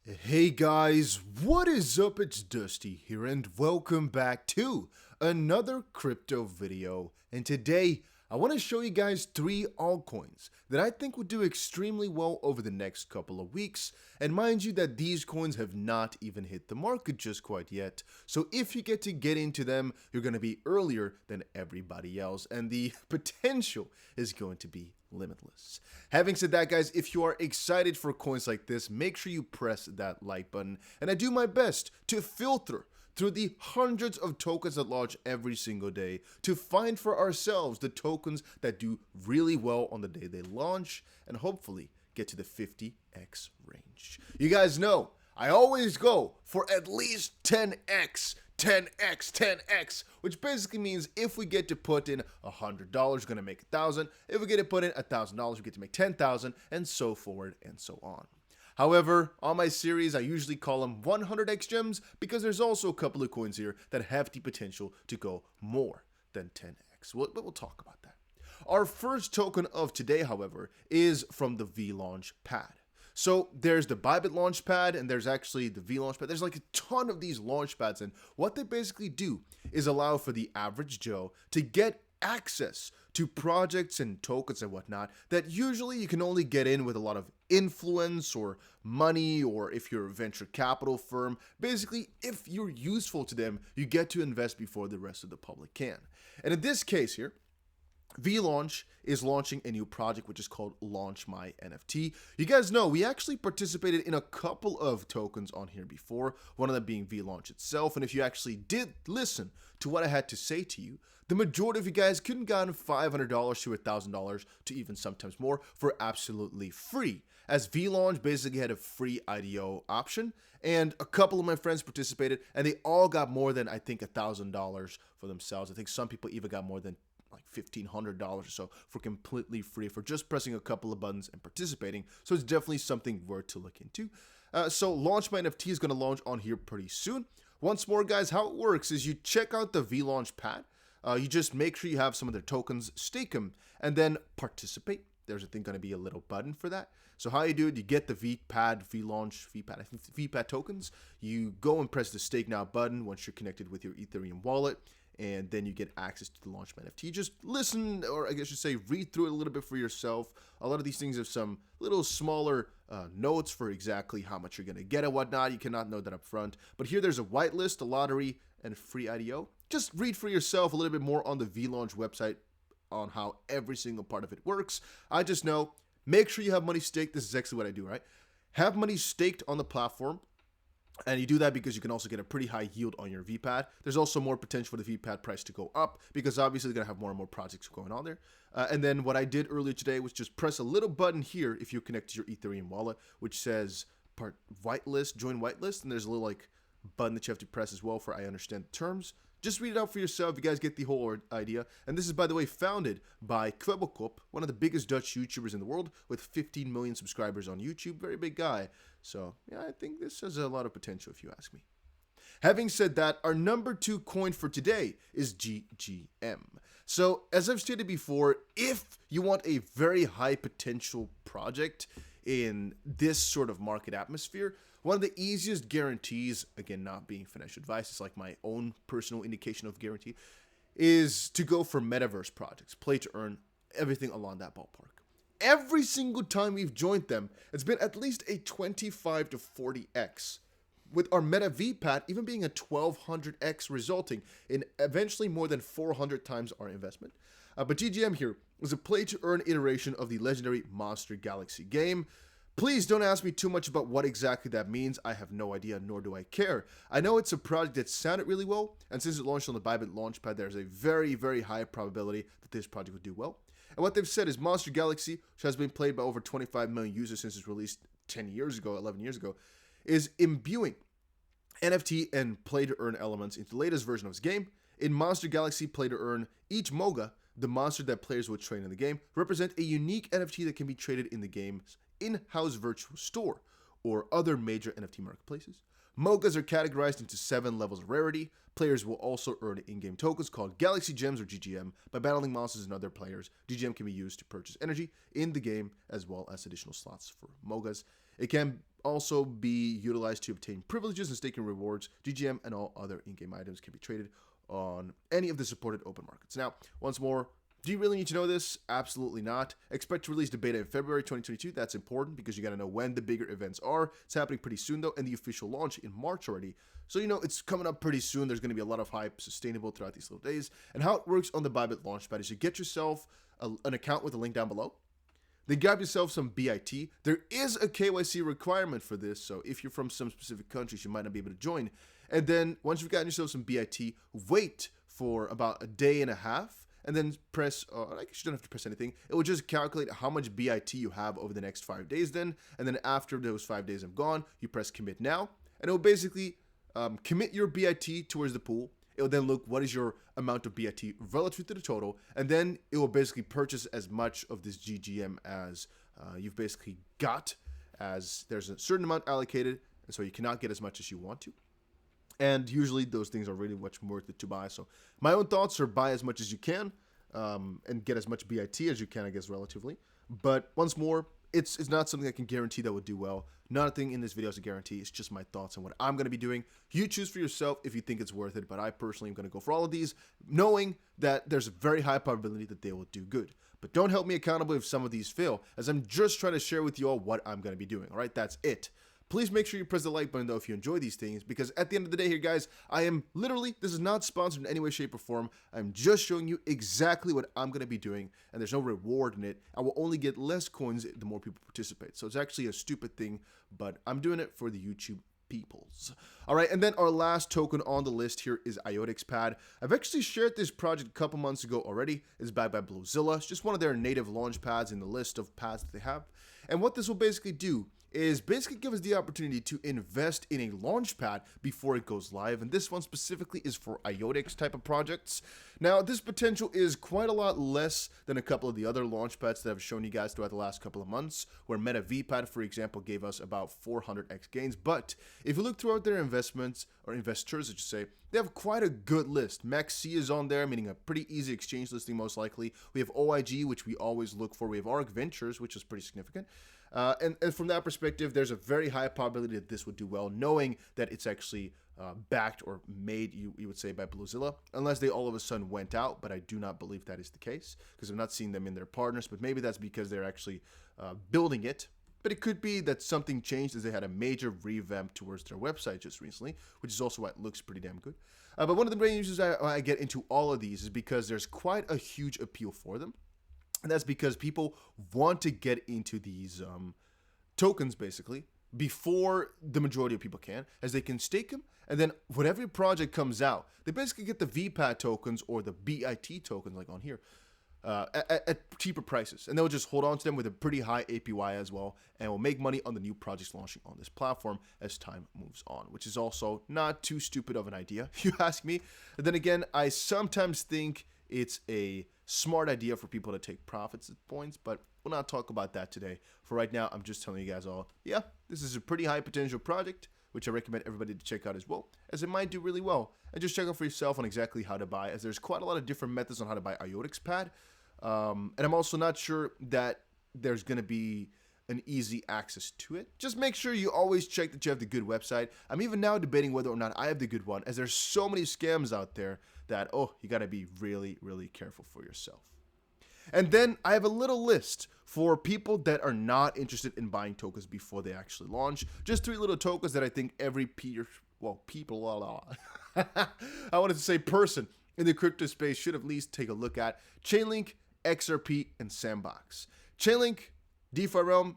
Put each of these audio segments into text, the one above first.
Hey guys, what is up? It's Dusty here and welcome back to another crypto video. And today I want to show you guys 3 altcoins that I think will do extremely well over the next couple of weeks. And mind you that these coins have not even hit the market just quite yet. So if you get to get into them, you're going to be earlier than everybody else and the potential is going to be limitless. Having said that, guys, if you are excited for coins like this, make sure you press that like button. And I do my best to filter through the hundreds of tokens that launch every single day to find for ourselves the tokens that do really well on the day they launch and hopefully get to the 50x range. You guys know I always go for at least 10x. 10x, 10x, which basically means if we get to put in $100, we're going to make 1,000. If we get to put in $1,000, we get to make 10,000, and so forward and so on. However, on my series, I usually call them 100x gems because there's also a couple of coins here that have the potential to go more than 10x. We'll talk about that. Our first token of today, however, is from the Vlaunchpad. So there's the Bybit Launchpad and there's actually the Launchpad. There's like a ton of these launchpads, and what they basically do is allow for the average Joe to get access to projects and tokens and whatnot that usually you can only get in with a lot of influence or money, or if you're a venture capital firm, basically if you're useful to them, you get to invest before the rest of the public can. And in this case here, Vlaunch is launching a new project which is called LaunchMyNFT. You guys know we actually participated in a couple of tokens on here before, one of them being Vlaunch itself. And if you actually did listen to what I had to say to you, the majority of you guys could have gotten $500 to $1,000 to even sometimes more for absolutely free, as Vlaunch basically had a free IDO option. And a couple of my friends participated and they all got more than, I think, $1,000 for themselves. I think some people even got more than like $1,500 or so for completely free for just pressing a couple of buttons and participating. So it's definitely something worth to look into. So LaunchMyNFT is going to launch on here pretty soon. Once more, guys, how it works is you check out the Vlaunchpad. You just make sure you have some of their tokens, stake them, and then participate. There's I think going to be a little button for that. So how you do it, you get the VPAD tokens. You go and press the stake now button once you're connected with your Ethereum wallet, and then you get access to the LaunchMyNFT. Just listen, or I guess you say read through it a little bit for yourself. A lot of these things have some little smaller notes for exactly how much you're going to get and whatnot. You cannot know that up front. But here there's a whitelist, a lottery, and a free IDO. Just read for yourself a little bit more on the Vlaunch website on how every single part of it works. I just know, make sure you have money staked. This is actually what I do, right? Have money staked on the platform. And you do that because you can also get a pretty high yield on your VPAD. There's also more potential for the VPAD price to go up because obviously they're going to have more and more projects going on there. And then what I did earlier today was just press a little button here if you connect to your Ethereum wallet, which says whitelist, join whitelist. And there's a little like button that you have to press as well for I understand the terms. Just read it out for yourself. You guys get the whole idea. And this is, by the way, founded by Kwebbelkop, one of the biggest Dutch YouTubers in the world with 15 million subscribers on YouTube. Very big guy. So, yeah, I think this has a lot of potential if you ask me. Having said that, our number 2 coin for today is GGM. So, as I've stated before, if you want a very high potential project in this sort of market atmosphere, one of the easiest guarantees, again, not being financial advice, it's like my own personal indication of guarantee, is to go for metaverse projects, play to earn, everything along that ballpark. Every single time we've joined them, it's been at least a 25 to 40x, with our Meta VPAD even being a 1200x, resulting in eventually more than 400 times our investment. But GGM here was a play to earn iteration of the legendary Monster Galaxy game. Please don't ask me too much about what exactly that means. I have no idea, nor do I care. I know it's a project that sounded really well, and since it launched on the Bybit Launchpad, there's a very, very high probability that this project would do well. And what they've said is Monster Galaxy, which has been played by over 25 million users since its release 10 years ago, 11 years ago, is imbuing NFT and play-to-earn elements into the latest version of its game. In Monster Galaxy play-to-earn, each Moga, the monster that players will train in the game, represent a unique NFT that can be traded in the game's in-house virtual store or other major NFT marketplaces. Mogas are categorized into 7 levels of rarity. Players will also earn in-game tokens called Galaxy Gems or GGM by battling monsters and other players. GGM can be used to purchase energy in the game as well as additional slots for Mogas. It can also be utilized to obtain privileges and staking rewards. GGM and all other in-game items can be traded on any of the supported open markets. Now, once more, do you really need to know this? Absolutely not. Expect to release the beta in February 2022. That's important because you got to know when the bigger events are. It's happening pretty soon though, and the official launch in March already. So you know it's coming up pretty soon. There's going to be a lot of hype sustainable throughout these little days. And how it works on the Bybit Launchpad is you get yourself an account with a link down below. Then grab yourself some BIT. There is a KYC requirement for this, so if you're from some specific countries, you might not be able to join. And then once you've gotten yourself some BIT, wait for about a day and a half, and then press, I guess you don't have to press anything. It will just calculate how much BIT you have over the next 5 days then. And then after those 5 days have gone, you press commit now. And it will basically commit your BIT towards the pool. It will then look what is your amount of BIT relative to the total. And then it will basically purchase as much of this GGM as you've basically got, as there's a certain amount allocated. And so you cannot get as much as you want to. And usually those things are really much worth it to buy. So my own thoughts are buy as much as you can and get as much BIT as you can, I guess, relatively. But once more, it's not something I can guarantee that would do well. Nothing in this video is a guarantee. It's just my thoughts on what I'm going to be doing. You choose for yourself if you think it's worth it. But I personally am going to go for all of these, knowing that there's a very high probability that they will do good. But don't help me accountable if some of these fail, as I'm just trying to share with you all what I'm going to be doing. All right, that's it. Please make sure you press the like button though if you enjoy these things, because at the end of the day here, guys, I am literally, this is not sponsored in any way, shape, or form. I'm just showing you exactly what I'm going to be doing, and there's no reward in it. I will only get less coins the more people participate. So it's actually a stupid thing, but I'm doing it for the YouTube peoples. All right, and then our last token on the list here is IotexPad. I've actually shared this project a couple months ago already. It's backed by Bluezilla. It's just one of their native launch pads in the list of pads that they have. And what this will basically do is basically give us the opportunity to invest in a Launchpad before it goes live. And this one specifically is for IOTEX type of projects. Now, this potential is quite a lot less than a couple of the other Launchpads that I've shown you guys throughout the last couple of months, where Meta VPad, for example, gave us about 400x gains. But if you look throughout their investments, or investors, I should say, they have quite a good list. MaxC is on there, meaning a pretty easy exchange listing most likely. We have OIG, which we always look for. We have ARC Ventures, which is pretty significant. And from that perspective, there's a very high probability that this would do well, knowing that it's actually backed or made, you would say, by Bluezilla, unless they all of a sudden went out. But I do not believe that is the case, because I'm not seeing them in their partners. But maybe that's because they're actually building it. But it could be that something changed, as they had a major revamp towards their website just recently, which is also why it looks pretty damn good. But one of the main reasons I get into all of these is because there's quite a huge appeal for them. And that's because people want to get into these tokens, basically, before the majority of people can, as they can stake them. And then whatever project comes out, they basically get the VPAD tokens or the BIT tokens, like on here, at cheaper prices. And they'll just hold on to them with a pretty high APY as well, and will make money on the new projects launching on this platform as time moves on, which is also not too stupid of an idea, if you ask me. And then again, I sometimes think it's a smart idea for people to take profits at points, but we'll not talk about that today. For right now, I'm just telling you guys all, yeah, this is a pretty high potential project, which I recommend everybody to check out as well, as it might do really well. And just check out for yourself on exactly how to buy, as there's quite a lot of different methods on how to buy IotexPad. And I'm also not sure that there's going to be an easy access to it. Just make sure you always check that you have the good website. I'm even now debating whether or not I have the good one, as there's so many scams out there that, oh, you got to be really, really careful for yourself. And then I have a little list for people that are not interested in buying tokens before they actually launch. Just 3 little tokens that I think every I wanted to say person in the crypto space should at least take a look at. Chainlink, XRP, and Sandbox. Chainlink, DeFi realm,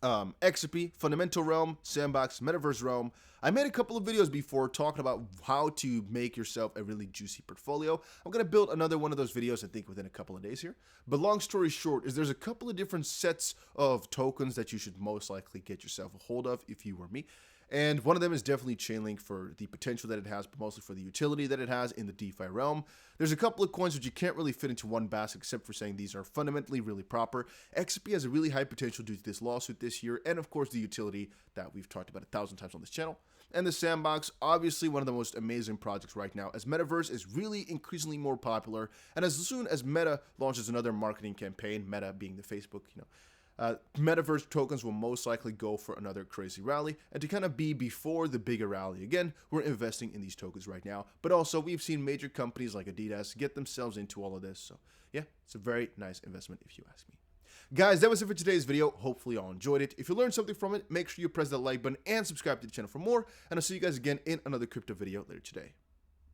XRP, fundamental realm, Sandbox, metaverse realm. I made a couple of videos before talking about how to make yourself a really juicy portfolio. I'm going to build another one of those videos, I think, within a couple of days here. But long story short is there's a couple of different sets of tokens that you should most likely get yourself a hold of if you were me. And one of them is definitely Chainlink for the potential that it has, but mostly for the utility that it has in the DeFi realm. There's a couple of coins which you can't really fit into one basket, except for saying these are fundamentally really proper. XP has a really high potential due to this lawsuit this year, and of course the utility that we've talked about 1,000 times on this channel. And the Sandbox, obviously one of the most amazing projects right now, as Metaverse is really increasingly more popular, and as soon as Meta launches another marketing campaign, Meta being the Facebook, Metaverse tokens will most likely go for another crazy rally, and to kind of be before the bigger rally again, we're investing in these tokens right now. But also, we've seen major companies like Adidas get themselves into all of this, so yeah, it's a very nice investment if you ask me. Guys, that was it for today's video. Hopefully you all enjoyed it. If you learned something from it, make sure you press that like button and subscribe to the channel for more, and I'll see you guys again in another crypto video later today.